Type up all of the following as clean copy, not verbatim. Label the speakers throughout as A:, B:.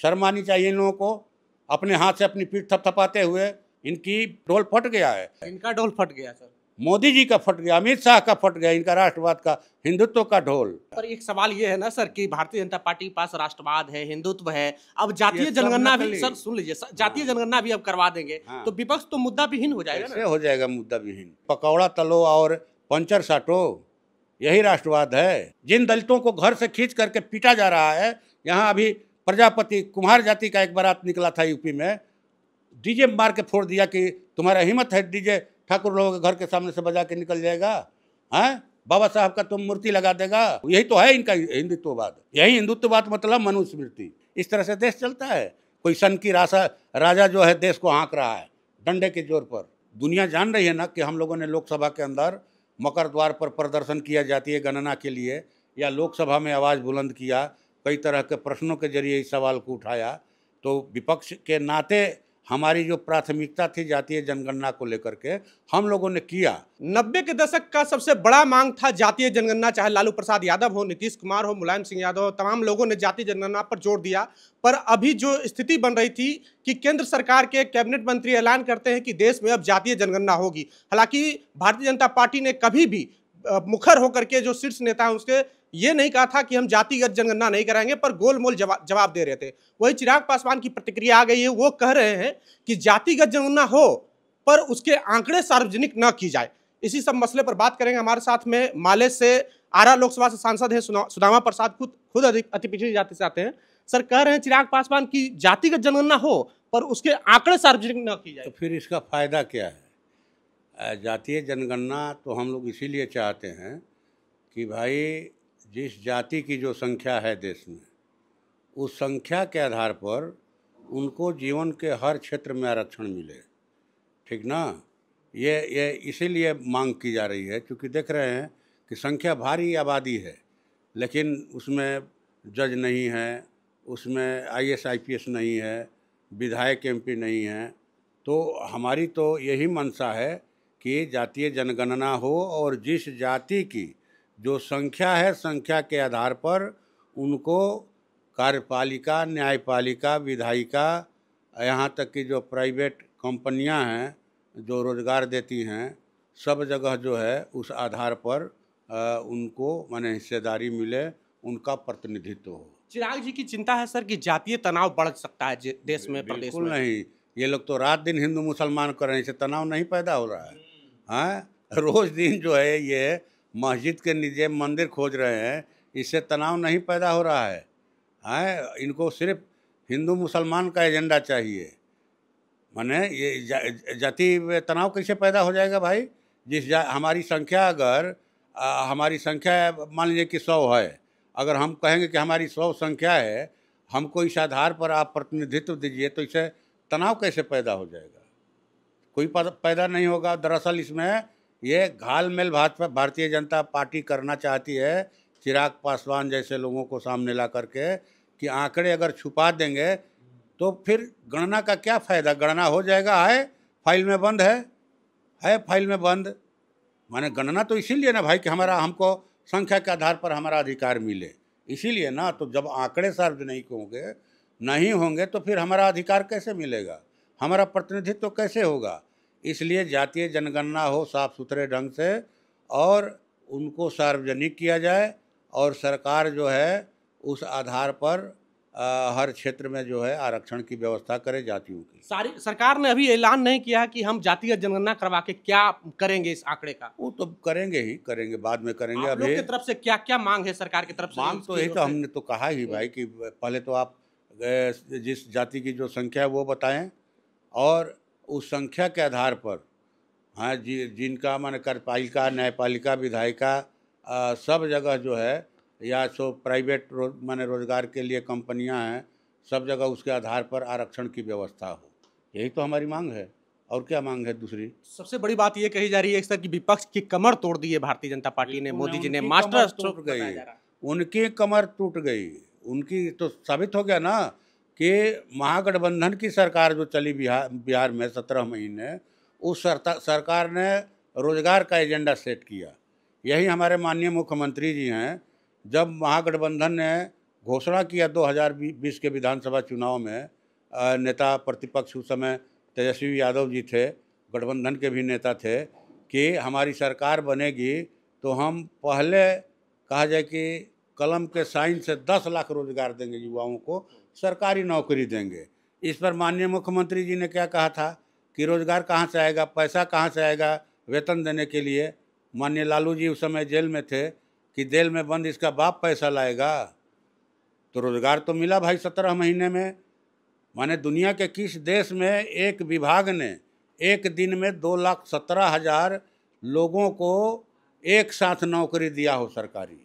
A: शर्म आनी चाहिए इन लोगों को। अपने हाथ से अपनी पीठ थपथपाते हुए इनकी डोल फट गया है।
B: इनका डोल फट गया सर,
A: मोदी जी का फट गया, अमित शाह का फट गया, इनका राष्ट्रवाद का, हिंदुत्व का ढोल।
B: पर एक सवाल ये है ना सर कि भारतीय जनता पार्टी के पास राष्ट्रवाद है, हिंदुत्व है, अब जातीय
A: ये सब
B: जनगणना भी,
A: नकली।
B: सर सुन लीजिए, जातीय जनगणना भी अब करवा देंगे तो विपक्ष तो मुद्दा विहीन हो जाएगा
A: कैसे
B: ना।
A: हो जाएगा मुद्दा विहीन? पकौड़ा तलो और पंचर साटो, यही राष्ट्रवाद है। जिन दलितों को घर से खींच करके पीटा जा रहा है, यहाँ अभी प्रजापति कुम्हार जाति का एक बारात निकला था यूपी में, डीजे मार के फोड़ दिया कि तुम्हारा हिम्मत है डीजे ठाकुर लोगों के घर के सामने से बजा के निकल जाएगा, हैं? बाबा साहब का तुम मूर्ति लगा देगा। यही तो है इनका हिंदुत्ववाद। यही हिंदुत्ववाद मतलब मनुस्मृति। इस तरह से देश चलता है। कोई सन की राजा जो है देश को हाँक रहा है डंडे के जोर पर। दुनिया जान रही है ना कि हम लोगों ने लोकसभा के अंदर मकर द्वार पर प्रदर्शन किया जातीय गणना के लिए, या लोकसभा में आवाज़ बुलंद किया, कई तरह के प्रश्नों के जरिए इस सवाल को उठाया। तो विपक्ष के नाते हमारी जो प्राथमिकता थी जातीय जनगणना को लेकर के, हम लोगों ने किया।
B: 90 के दशक का सबसे बड़ा मांग था जातीय जनगणना, चाहे लालू प्रसाद यादव हो, नीतीश कुमार हो, मुलायम सिंह यादव हो, तमाम लोगों ने जातीय जनगणना पर जोर दिया। पर अभी जो स्थिति बन रही थी कि केंद्र सरकार के कैबिनेट मंत्री ऐलान करते हैं कि देश में अब जातीय जनगणना होगी। हालांकि भारतीय जनता पार्टी ने कभी भी मुखर होकर के, जो शीर्ष नेता है उसके, ये नहीं कहा था कि हम जातिगत जनगणना नहीं कराएंगे, पर गोलमोल जवाब दे रहे थे। वही चिराग पासवान की प्रतिक्रिया आ गई है, वो कह रहे हैं कि जातिगत जनगणना हो पर उसके आंकड़े सार्वजनिक न की जाए। इसी सब मसले पर बात करेंगे। हमारे साथ में माले से आरा लोकसभा से सांसद हैं सुदामा प्रसाद, खुद अति पिछड़ी जाति से आते हैं। सर, कह रहे हैं चिराग पासवान की जातिगत जनगणना हो पर उसके आंकड़े सार्वजनिक न की जाए।
A: तो फिर इसका फायदा क्या है? जातीय जनगणना तो हम लोग इसीलिए चाहते हैं कि भाई जिस जाति की जो संख्या है देश में, उस संख्या के आधार पर उनको जीवन के हर क्षेत्र में आरक्षण मिले, ठीक ना? ये इसीलिए मांग की जा रही है, क्योंकि देख रहे हैं कि संख्या भारी आबादी है, लेकिन उसमें जज नहीं है, उसमें IAS IPS नहीं है, विधायक MP नहीं है। तो हमारी तो यही मंशा है कि जातीय जनगणना हो और जिस जाति की जो संख्या है, संख्या के आधार पर उनको कार्यपालिका, न्यायपालिका, विधायिका, यहाँ तक कि जो प्राइवेट कंपनियां हैं जो रोज़गार देती हैं, सब जगह जो है उस आधार पर उनको माने हिस्सेदारी मिले, उनका प्रतिनिधित्व हो।
B: चिराग जी की चिंता है सर कि जातीय तनाव बढ़ सकता है देश में, प्रदेश
A: बिल्कुल
B: में।
A: नहीं, ये लोग तो रात दिन हिंदू मुसलमान कर रहे हैं, इससे तनाव नहीं पैदा हो रहा है। हाँ, रोज दिन जो है ये मस्जिद के नीचे मंदिर खोज रहे हैं, इससे तनाव नहीं पैदा हो रहा है। हाँ, इनको सिर्फ हिंदू मुसलमान का एजेंडा चाहिए। माने ये जाति में तनाव कैसे पैदा हो जाएगा भाई? हमारी संख्या अगर हमारी संख्या मान लीजिए कि 100 है, अगर हम कहेंगे कि हमारी 100 संख्या है, हमको इस आधार पर आप प्रतिनिधित्व दीजिए, तो इससे तनाव कैसे पैदा हो जाएगा? कोई पैदा नहीं होगा। दरअसल इसमें ये घालमेल भारतीय जनता पार्टी करना चाहती है, चिराग पासवान जैसे लोगों को सामने ला करके, कि आंकड़े अगर छुपा देंगे तो फिर गणना का क्या फ़ायदा? गणना हो जाएगा, है फाइल में बंद है फाइल में बंद। माने गणना तो इसीलिए ना भाई कि हमको संख्या के आधार पर हमारा अधिकार मिले, इसीलिए ना। तो जब आंकड़े सार्वजनिक नहीं होंगे तो फिर हमारा अधिकार कैसे मिलेगा, हमारा प्रतिनिधित्व कैसे होगा? इसलिए जातीय जनगणना हो साफ सुथरे ढंग से और उनको सार्वजनिक किया जाए, और सरकार जो है उस आधार पर हर क्षेत्र में जो है आरक्षण की व्यवस्था करे जातियों की।
B: सारी सरकार ने अभी ऐलान नहीं किया कि हम जातिगत जनगणना करवा के क्या करेंगे इस आंकड़े का।
A: वो तो करेंगे बाद में करेंगे।
B: आप लोग की तरफ से क्या क्या मांग है सरकार की तरफ से?
A: मांग तो यही तो हमने तो कहा ही भाई कि पहले तो आप जिस जाति की जो संख्या है वो बताएं, और उस संख्या के आधार पर हाँ जिनका माने कार्यपालिका, न्यायपालिका, विधायिका, सब जगह जो है, या सो प्राइवेट माने रोजगार के लिए कंपनियां हैं, सब जगह उसके आधार पर आरक्षण की व्यवस्था हो। यही तो हमारी मांग है, और क्या मांग है दूसरी?
B: सबसे बड़ी बात ये कही जा रही है सर कि विपक्ष की कमर तोड़ दी है भारतीय जनता पार्टी ने, मोदी जी ने। मास्टर स्ट्रोक
A: गई, उनकी कमर टूट गई। उनकी तो साबित हो गया ना कि महागठबंधन की सरकार जो चली बिहार में 17 महीने, उस सरकार ने रोजगार का एजेंडा सेट किया। यही हमारे माननीय मुख्यमंत्री जी हैं। जब महागठबंधन ने घोषणा किया 2020 के विधानसभा चुनाव में, नेता प्रतिपक्ष उस समय तेजस्वी यादव जी थे, गठबंधन के भी नेता थे, कि हमारी सरकार बनेगी तो हम पहले कहा जाए कि कलम के साइन से 10 लाख रोजगार देंगे, युवाओं को सरकारी नौकरी देंगे। इस पर माननीय मुख्यमंत्री जी ने क्या कहा था कि रोजगार कहाँ से आएगा, पैसा कहाँ से आएगा वेतन देने के लिए। माननीय लालू जी उस समय जेल में थे कि जेल में बंद इसका बाप पैसा लाएगा। तो रोजगार तो मिला भाई 17 महीने में। माने दुनिया के किस देश में एक विभाग ने एक दिन में 2,17,000 लोगों को एक साथ नौकरी दिया हो सरकारी?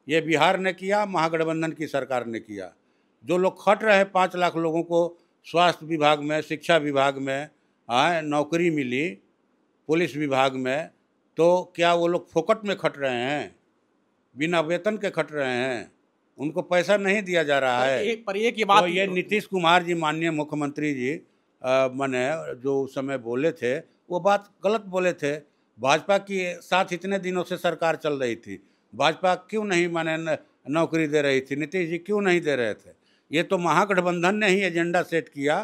A: ये बिहार ने किया, महागठबंधन की सरकार ने किया। जो लोग खट रहे 5 लाख लोगों को स्वास्थ्य विभाग में, शिक्षा विभाग में नौकरी मिली, पुलिस विभाग में, तो क्या वो लोग फोकट में खट रहे हैं, बिना वेतन के खट रहे हैं? उनको पैसा नहीं दिया जा रहा है।
B: पर एक ये बात,
A: तो ये नीतीश कुमार जी, माननीय मुख्यमंत्री जी माने जो उस समय बोले थे वो बात गलत बोले थे। भाजपा की साथ इतने दिनों से सरकार चल रही थी, भाजपा क्यों नहीं माने नौकरी दे रही थी, नीतीश जी क्यों नहीं दे रहे थे? ये तो महागठबंधन ने ही एजेंडा सेट किया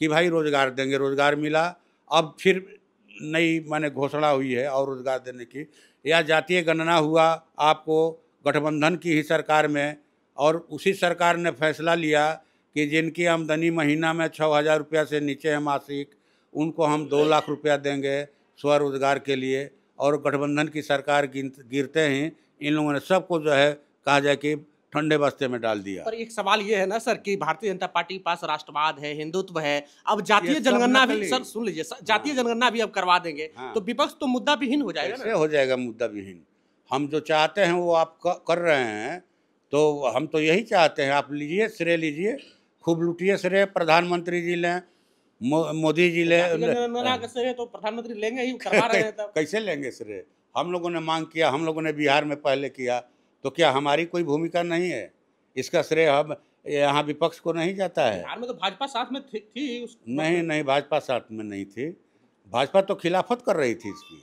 A: कि भाई रोजगार देंगे, रोजगार मिला। अब फिर नई माने घोषणा हुई है और रोजगार देने की, या जातीय गणना हुआ आपको गठबंधन की ही सरकार में, और उसी सरकार ने फैसला लिया कि जिनकी आमदनी महीना में 6,000 रुपया से नीचे है मासिक, उनको हम 2 लाख रुपया देंगे स्वरोजगार के लिए। और गठबंधन की सरकार गिरते ही इन लोगों ने सबको जो है कहा जाए कि ठंडे बस्ते में डाल दिया।
B: पर एक सवाल ये है ना सर कि भारतीय जनता पार्टी के पास राष्ट्रवाद है, हिंदुत्व है, अब जातीय जनगणना भी, सर सुन लीजिए, जातीय जनगणना भी अब करवा देंगे तो विपक्ष तो मुद्दा विहीन हो जाएगा ना?
A: हो जाएगा मुद्दा विहीन। हम जो चाहते हैं वो आप कर रहे हैं, तो हम तो यही चाहते हैं। आप लीजिए, श्रेय लीजिए, खूब लूटिए श्रेय, प्रधानमंत्री जी लें, मोदी जी ले।
B: श्रेय तो प्रधानमंत्री लेंगे ही, करवा रहे हैं।
A: कैसे लेंगे श्रेय? हम लोगों ने मांग किया, हम लोगों ने बिहार में पहले किया, तो क्या हमारी कोई भूमिका नहीं है? इसका श्रेय हम यहाँ विपक्ष को नहीं जाता है?
B: बिहार में तो भाजपा साथ में थी
A: नहीं, भाजपा साथ में नहीं थी। भाजपा तो खिलाफत कर रही थी इसकी,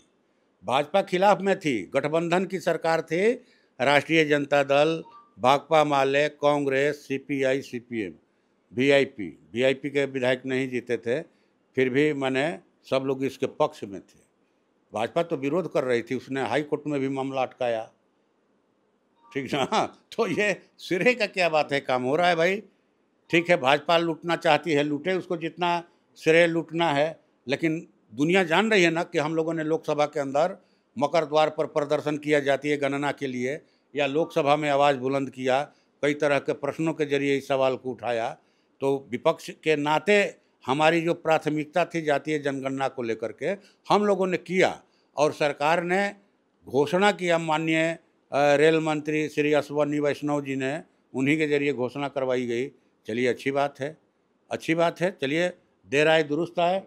A: भाजपा खिलाफ में थी। गठबंधन की सरकार थी, राष्ट्रीय जनता दल, भाकपा माले, कांग्रेस, CPI, CPM, VIP के विधायक नहीं जीते थे, फिर भी माने सब लोग इसके पक्ष में थे। भाजपा तो विरोध कर रही थी, उसने हाई कोर्ट में भी मामला अटकाया, ठीक ना? तो ये श्रेय का क्या बात है? काम हो रहा है भाई। ठीक है, भाजपा लूटना चाहती है, लूटे, उसको जितना श्रेय लूटना है। लेकिन दुनिया जान रही है ना कि हम लोगों ने लोकसभा के अंदर मकर द्वार पर प्रदर्शन किया जातीय गणना के लिए, या लोकसभा में आवाज़ बुलंद किया, कई तरह के प्रश्नों के जरिए इस सवाल को उठाया। तो विपक्ष के नाते हमारी जो प्राथमिकता थी जातीय जनगणना को लेकर के, हम लोगों ने किया, और सरकार ने घोषणा किया। माननीय रेल मंत्री श्री अश्विनी वैष्णव जी ने, उन्हीं के जरिए घोषणा करवाई गई। चलिए, अच्छी बात है, अच्छी बात है। चलिए, देर आए दुरुस्त आए।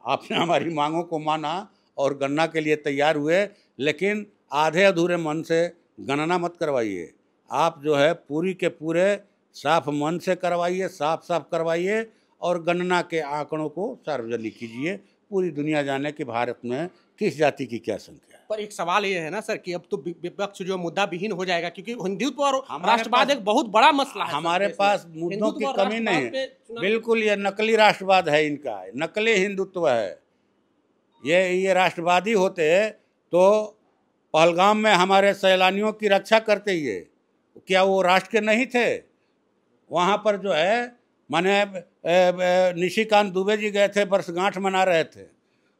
A: आपने हमारी मांगों को माना और गणना के लिए तैयार हुए, लेकिन आधे अधूरे मन से गणना मत करवाइए। आप जो है पूरी के पूरे साफ मन से करवाइए, साफ साफ करवाइए, और गणना के आंकड़ों को सार्वजनिक कीजिए। पूरी दुनिया जाने कि भारत में किस जाति की क्या संख्या है।
B: पर एक सवाल ये है ना सर कि अब तो विपक्ष जो मुद्दा विहीन हो जाएगा, क्योंकि हिंदुत्व और राष्ट्रवाद एक बहुत बड़ा मसला है।
A: हमारे पास मुद्दों की कमी नहीं है, बिल्कुल। ये नकली राष्ट्रवाद है इनका, नकली हिंदुत्व है। ये राष्ट्रवादी होते तो पहलगाम में हमारे सैलानियों की रक्षा करते ही है, क्या वो राष्ट्र के नहीं थे? वहाँ पर जो है माने निशिकांत दुबे जी गए थे, वर्षगांठ मना रहे थे,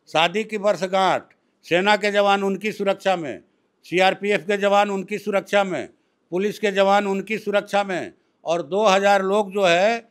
A: शादी की वर्षगांठ। सेना के जवान उनकी सुरक्षा में, CRPF के जवान उनकी सुरक्षा में, पुलिस के जवान उनकी सुरक्षा में, और 2000 लोग जो है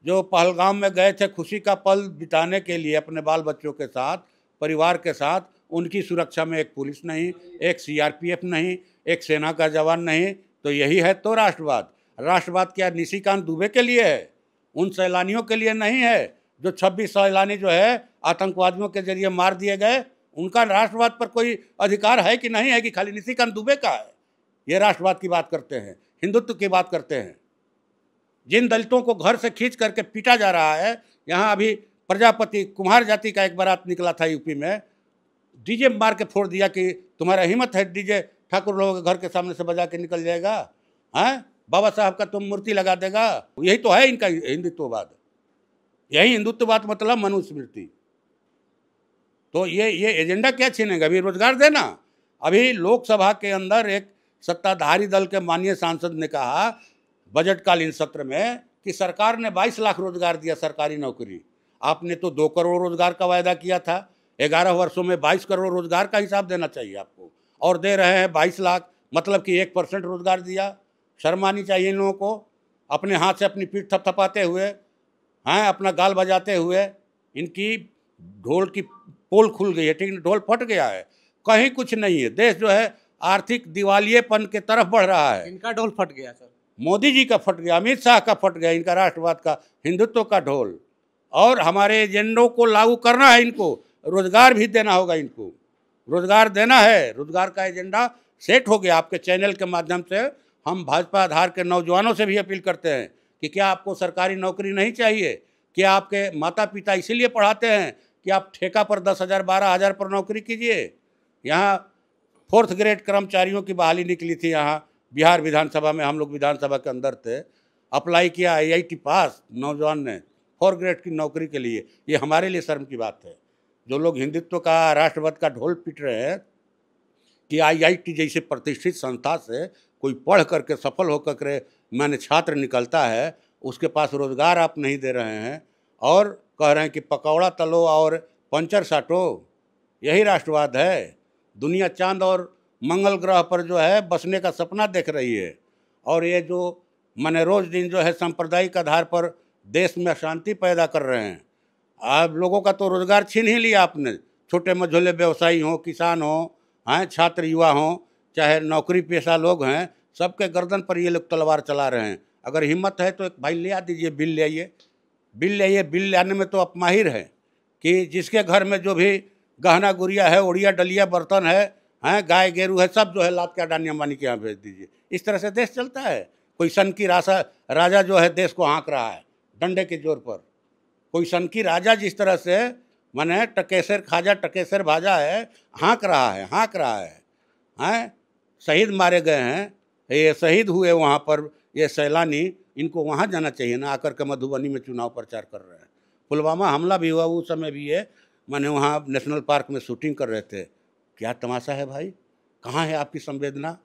A: जो पहलगाम में गए थे खुशी का पल बिताने के लिए अपने बाल बच्चों के साथ, परिवार के साथ, उनकी सुरक्षा में एक पुलिस नहीं, एक CRPF नहीं, एक सेना का जवान नहीं। तो यही है तो राष्ट्रवाद। राष्ट्रवाद क्या निशिकांत दुबे के लिए है? उन सैलानियों के लिए नहीं है जो 26 सैलानी जो है आतंकवादियों के जरिए मार दिए गए। उनका राष्ट्रवाद पर कोई अधिकार है कि नहीं है कि खाली निशिकांत दुबे का है? ये राष्ट्रवाद की बात करते हैं, हिंदुत्व की बात करते हैं। जिन दलितों को घर से खींच करके पीटा जा रहा है, यहाँ अभी प्रजापति कुम्हार जाति का एक बारात निकला था यूपी में, डीजे मार के फोड़ दिया कि तुम्हारा हिम्मत है डीजे ठाकुर लोगों के घर के सामने से बजा के निकल जाएगा? हैं? बाबा साहब का तुम मूर्ति लगा देगा। यही तो है इनका हिंदुत्ववाद, यही हिंदुत्ववाद मतलब मनुस्मृति। तो ये एजेंडा क्या छीनेगा? अभी रोजगार देना। अभी लोकसभा के अंदर एक सत्ताधारी दल के माननीय सांसद ने कहा बजटकालीन सत्र में कि सरकार ने 22 लाख रोजगार दिया सरकारी नौकरी। आपने तो 2 करोड़ रोजगार का वायदा किया था। 11 वर्षों में 22 करोड़ रोजगार का हिसाब देना चाहिए आपको, और दे रहे हैं 22 लाख, मतलब कि 1% रोजगार दिया। शर्म आनी चाहिए इन लोगों को। अपने हाथ से अपनी पीठ थपथपाते हुए, हैं, अपना गाल बजाते हुए। इनकी ढोल की पोल खुल गई है, ठीक है, ढोल फट गया है, कहीं कुछ नहीं है। देश जो है आर्थिक दिवालियेपन के तरफ बढ़ रहा है।
B: इनका ढोल फट गया सर,
A: मोदी जी का फट गया, अमित शाह का फट गया, इनका राष्ट्रवाद का, हिंदुत्व का ढोल। और हमारे एजेंडों को लागू करना है, इनको रोजगार भी देना होगा, इनको रोजगार देना है। रोजगार का एजेंडा सेट हो गया। आपके चैनल के माध्यम से हम भाजपा आधार के नौजवानों से भी अपील करते हैं कि क्या आपको सरकारी नौकरी नहीं चाहिए? क्या आपके माता पिता इसीलिए पढ़ाते हैं कि आप ठेका पर 10,000 12,000 पर नौकरी कीजिए? यहाँ 4th ग्रेड कर्मचारियों की बहाली निकली थी, यहाँ बिहार विधानसभा में, हम लोग विधानसभा के अंदर थे, अप्लाई किया, IIT पास नौजवान ने 4 ग्रेड की नौकरी के लिए। ये हमारे लिए शर्म की बात है। जो लोग हिंदुत्व का, राष्ट्रवाद का ढोल पीट रहे हैं कि IIT जैसे प्रतिष्ठित संस्था से कोई पढ़ करके सफल होकर के मैंने छात्र निकलता है, उसके पास रोजगार आप नहीं दे रहे हैं और कह रहे हैं कि पकौड़ा तलो और पंचर साटो। यही राष्ट्रवाद है। दुनिया चांद और मंगल ग्रह पर जो है बसने का सपना देख रही है, और ये जो माने रोज दिन जो है सांप्रदायिक आधार पर देश में अशांति पैदा कर रहे हैं। आप लोगों का तो रोजगार छीन ही लिया आपने। छोटे मझोले व्यवसायी हों, किसान हों, हैं, छात्र युवा हों, चाहे नौकरी पेशा लोग हैं, सबके गर्दन पर ये लोग तलवार चला रहे हैं। अगर हिम्मत है तो एक भाई ले आ दीजिए, बिल ले आइए, बिल ले आइए। बिल लाने में तो आप माहिर हैं कि जिसके घर में जो भी गहना गुड़िया है, उड़िया डलिया बर्तन है, हैं, गाय गेरू है, सब जो है लात के अडानी अंबानी के यहाँ भेज दीजिए। इस तरह से देश चलता है। कोई सन की राजा जो है देश को हाँक रहा है डंडे के जोर पर। कोई सन की राजा जिस तरह से माने टकेसर खाजा टकेसर भाजा है, हाँक रहा है, हैं। शहीद मारे गए हैं, ये शहीद हुए वहाँ पर, ये सैलानी, इनको वहाँ जाना चाहिए ना, आकर के मधुबनी में चुनाव प्रचार कर रहे हैं। पुलवामा हमला भी हुआ, उस समय भी ये माने वहाँ नेशनल पार्क में शूटिंग कर रहे थे। क्या तमाशा है भाई? कहाँ है आपकी संवेदना?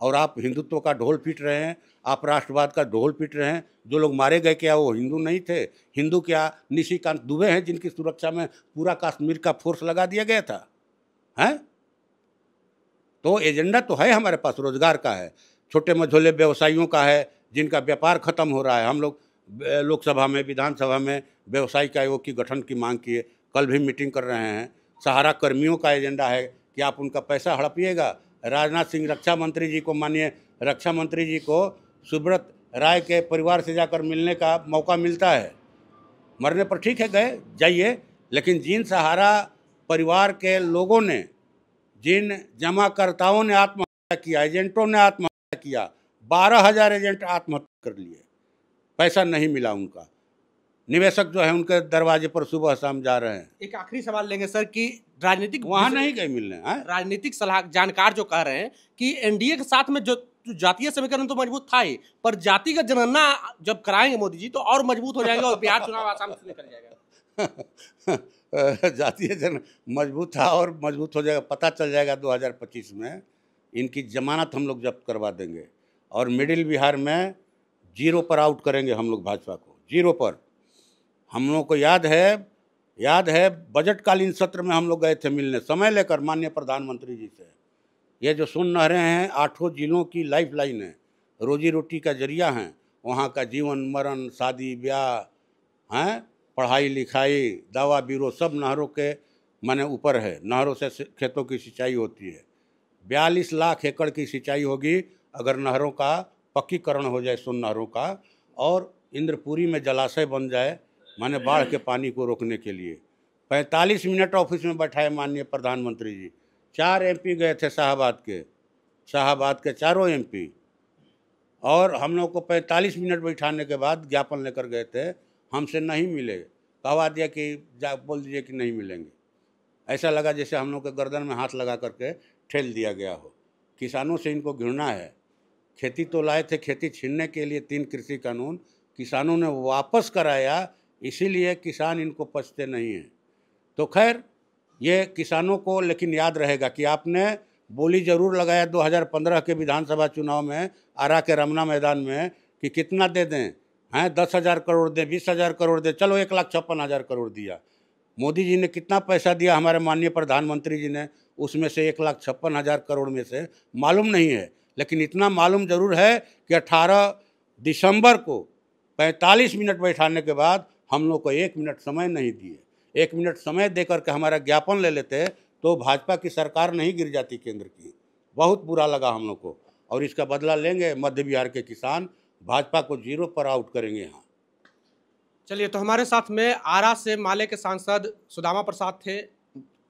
A: और आप हिंदुत्व का ढोल पीट रहे हैं, आप राष्ट्रवाद का ढोल पीट रहे हैं। जो लोग मारे गए क्या वो हिंदू नहीं थे? हिंदू क्या निशिकांत दुबे हैं जिनकी सुरक्षा में पूरा कश्मीर का फोर्स लगा दिया गया था? हैं? तो एजेंडा तो है हमारे पास, रोजगार का है, छोटे मझोले व्यवसायियों का है जिनका व्यापार खत्म हो रहा है। हम लोग लोकसभा में, विधानसभा में व्यवसायिक आयोग की गठन की मांग किए, कल भी मीटिंग कर रहे हैं। सहारा कर्मियों का एजेंडा है कि आप उनका पैसा हड़पिएगा। राजनाथ सिंह रक्षा मंत्री जी को, माननीय रक्षा मंत्री जी को सुब्रत राय के परिवार से जाकर मिलने का मौका मिलता है। मरने पर ठीक है गए जाइए, लेकिन जिन सहारा परिवार के लोगों ने, जिन जमाकर्ताओं ने आत्महत्या किया, एजेंटों ने आत्महत्या किया, 12,000 एजेंट आत्महत्या कर लिए, पैसा नहीं मिला उनका। निवेशक जो है उनके दरवाजे पर सुबह शाम जा रहे हैं।
B: एक आखिरी सवाल लेंगे सर कि राजनीतिक
A: वहाँ नहीं गए मिलने,
B: राजनीतिक सलाह जानकार जो कह रहे हैं कि एनडीए के साथ में जो जातीय समीकरण तो मजबूत था ही, पर जातिगत जनगणना जब कराएंगे मोदी जी तो और मजबूत हो जाएगा और बिहार चुनाव आसाम से निकल जाएगा।
A: जातीय जन मजबूत था और मजबूत हो जाएगा, पता चल जाएगा 2025 में। इनकी जमानत हम लोग जब्त करवा देंगे और मिडिल बिहार में 0 पर आउट करेंगे हम लोग भाजपा को, 0 पर। हम लोगों को याद है बजटकालीन सत्र में हम लोग गए थे मिलने, समय लेकर माननीय प्रधानमंत्री जी से। ये जो सुन नहरें हैं 8 जिलों की लाइफ लाइन है, रोजी रोटी का जरिया हैं। वहाँ का जीवन मरण, शादी ब्याह, हैं, पढ़ाई लिखाई, दवा बीरो, सब नहरों के माने ऊपर है। नहरों से खेतों की सिंचाई होती है। 42 लाख एकड़ की सिंचाई होगी अगर नहरों का पक्कीकरण हो जाए, सुन नहरों का, और इंद्रपुरी में जलाशय बन जाए, माने बाढ़ के पानी को रोकने के लिए। 45 मिनट ऑफिस में बैठाए माननीय प्रधानमंत्री जी। 4 MP गए थे शाहाबाद के 4 MP, और हम लोग को 45 मिनट बैठाने के बाद ज्ञापन लेकर गए थे, हमसे नहीं मिले। कहवा दिया कि बोल दीजिए कि नहीं मिलेंगे। ऐसा लगा जैसे हम लोग के गर्दन में हाथ लगा करके ठेल दिया गया हो। किसानों से इनको घृणा है खेती तो लाए थे खेती छीनने के लिए 3 कृषि कानून, किसानों ने वापस कराया, इसीलिए किसान इनको पछते नहीं हैं। तो खैर ये किसानों को लेकिन याद रहेगा कि आपने बोली ज़रूर लगाया 2015 के विधानसभा चुनाव में आरा के रमना मैदान में कि कितना दे दें, हैं 10,000 करोड़ दें, 20,000 करोड़ दें, चलो 1,56,000 करोड़ दिया। मोदी जी ने कितना पैसा दिया, हमारे माननीय प्रधानमंत्री जी ने, उसमें से 1,56,000 करोड़ में से मालूम नहीं है, लेकिन इतना मालूम ज़रूर है कि 18 दिसंबर को 45 मिनट बैठाने के बाद हम लोग को 1 मिनट समय नहीं दिए। 1 मिनट समय दे करके हमारा ज्ञापन ले लेते तो भाजपा की सरकार नहीं गिर जाती केंद्र की। बहुत बुरा लगा हम लोग को, और इसका बदला लेंगे मध्य बिहार के किसान, भाजपा को 0 पर आउट करेंगे यहाँ।
B: चलिए, तो हमारे साथ में आरा से माले के सांसद सुदामा प्रसाद थे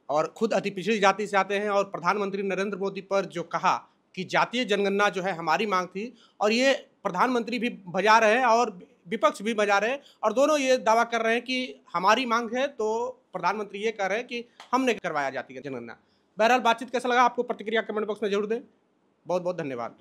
B: और खुद अति पिछड़ी जाति से आते हैं, और प्रधानमंत्री नरेंद्र मोदी पर जो कहा कि जातीय जनगणना जो है हमारी मांग थी, और ये प्रधानमंत्री भी बजा रहे हैं और विपक्ष भी बजा रहे हैं, और दोनों ये दावा कर रहे हैं कि हमारी मांग है, तो प्रधानमंत्री ये कह रहे हैं कि हमने करवाया जातीय जनगणना। बहरहाल बातचीत कैसा लगा आपको, प्रतिक्रिया कमेंट बॉक्स में जरूर दें। बहुत बहुत धन्यवाद।